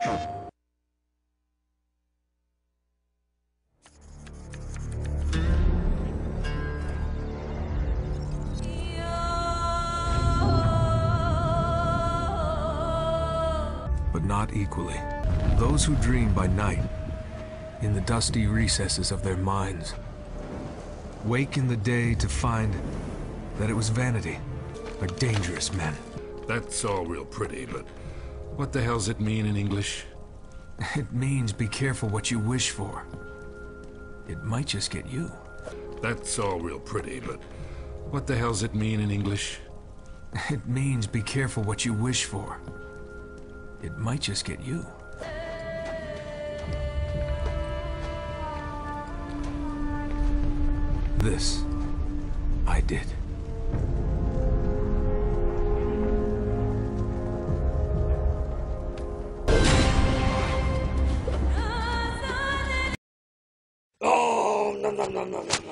But not equally. Those who dream by night, in the dusty recesses of their minds, wake in the day to find that it was vanity, are dangerous men. That's all real pretty, but what the hell's it mean in English? It means be careful what you wish for. It might just get you. That's all real pretty, but what the hell's it mean in English? It means be careful what you wish for. It might just get you. This, I did. Oh, nom nom nom nom nom nom.